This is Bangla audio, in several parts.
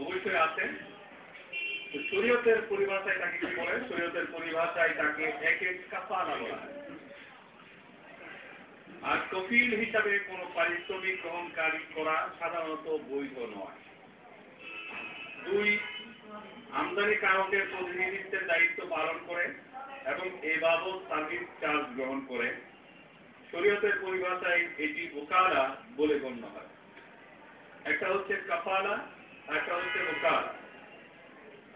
অবশ্যই আছে। তো শরীয়তের পরিভাষায় তাকে কি বলে? শরীয়তের পরিভাষায় তাকে এক কাফালা বলা হয়। আর কফিল হিসাবে কোনো পারিশ্রমিক গ্রহণকারী করা সাধারণত বৈধ নয়। 2, আমদানি কারকের প্রতিনিধিত্বের দায়িত্ব পালন করে এবং এ বাবদ সার্ভিস চার্জ গ্রহণ করে। শরীয়তের পরিভাষায় এটি ওকালা বলে গণ্য হয়। একটা হচ্ছে কাফালা, একটা হচ্ছে ওকালা।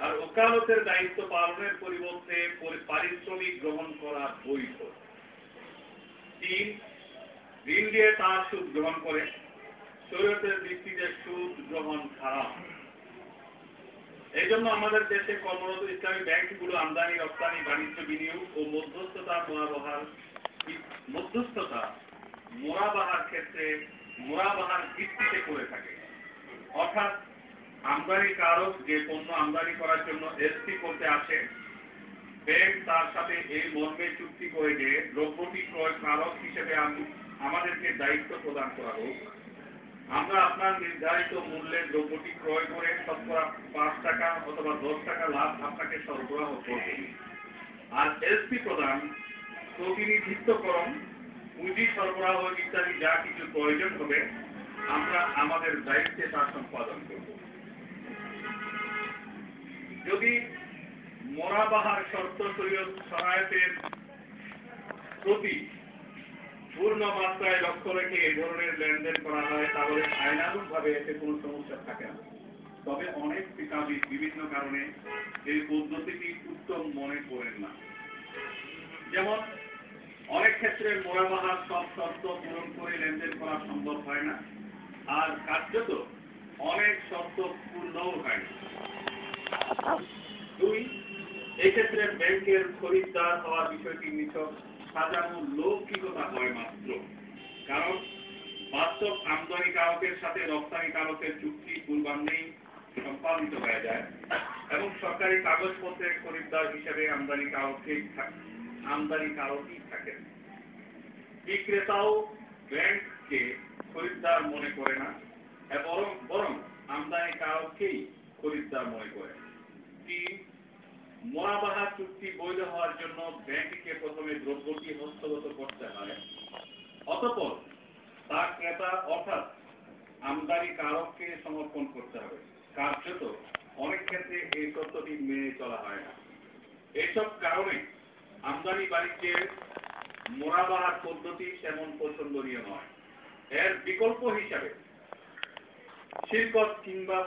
আর ওকালতের দায়িত্ব পালনের পরিবর্তে পারিশ্রমিক গ্রহণ করা বৈধ। 3, ঋণ দিয়ে তার সুদ গ্রহণ করে। শরীয়তের দৃষ্টিতে সুদ গ্রহণ খারাপ। এই জন্য আমাদের দেশে কর্মরত ইসলামী ব্যাংকগুলো আমদানি রপ্তানি বাণিজ্য বিনিয়োগ ও মোরাবাহার ক্ষেত্রে মোরাবাহার ভিত্তিতে করে থাকে। অর্থাৎ আমদানি কারক যে পণ্য আমদানি করার জন্য এসপি করতে আসে, ব্যাংক তার সাথে এই মর্মে চুক্তি করে যে দ্রব্যটি ক্রয় কারক হিসেবে আমাদেরকে দায়িত্ব প্রদান করা হোক। আমরা আপনার নির্ধারিত মূল্যে দ্রব্যটি ক্রয় করে শতকরা 5 টাকা অথবা 10 টাকা লাভ আপনাকে সরবরাহ করব। আর এসপি প্রদান, প্রতিনিধিত্বকরণ, পুঁজি সরবরাহ ইত্যাদি যা কিছু প্রয়োজন হবে আমরা আমাদের দায়িত্বে তা সম্পাদন করব। যদি মোরাবাহার শর্ত শরীয়ত সহায়তের প্রতি পূর্ণ মাত্রায় লক্ষ্য রেখে এই ধরনের লেনদেন করা হয় তাহলে আইনানুগভাবে এতে কোনো সমস্যা থাকে না। তবে অনেক ফিকাহবিদ বিভিন্ন কারণে এই পদ্ধতিটি উত্তম মনে করেন না। যেমন অনেক ক্ষেত্রে মোরাবাহার সব শর্ত পূরণ করে লেনদেন করা সম্ভব হয় না, আর কার্যত অনেক শর্ত পূর্ণও হয় না। 2, এক্ষেত্রে ব্যাংকের খরিদ্দার হওয়ার বিষয়টি নিছক সাজানো লৌকিকতা হয় মাত্র। কারণ বাস্তব আমদানি কারকের সাথে রপ্তানি কারকের চুক্তি পূর্বান্নেই সম্পাদিত হয়ে যায় এবং সরকারি কাগজপত্রের খরিদ্দার হিসেবে আমদানি কারকই থাকেন। বিক্রেতাও ব্যাংককে খরিদ্দার মনে করে না, বরং আমদানি কারককেই খরিদ্দার মনে করে। 3, মোরাবাহা চুক্তি বৈধ হওয়ার জন্য ব্যাংককে প্রথমে দ্রব্যটি হস্তগত করতে হয়, অতঃপর তা ক্রেতা অর্থাৎ আমদানি কারককে সমর্পণ করতে হবে। কার্যত অনেক ক্ষেত্রে এই শর্তটি মেনে চলা হয় না। এইসব কারণে আমদানি বাণিজ্যের মোরাবাহার পদ্ধতি তেমন পছন্দনীয় নয়। এর বিকল্প হিসাবে শিরকত কিংবা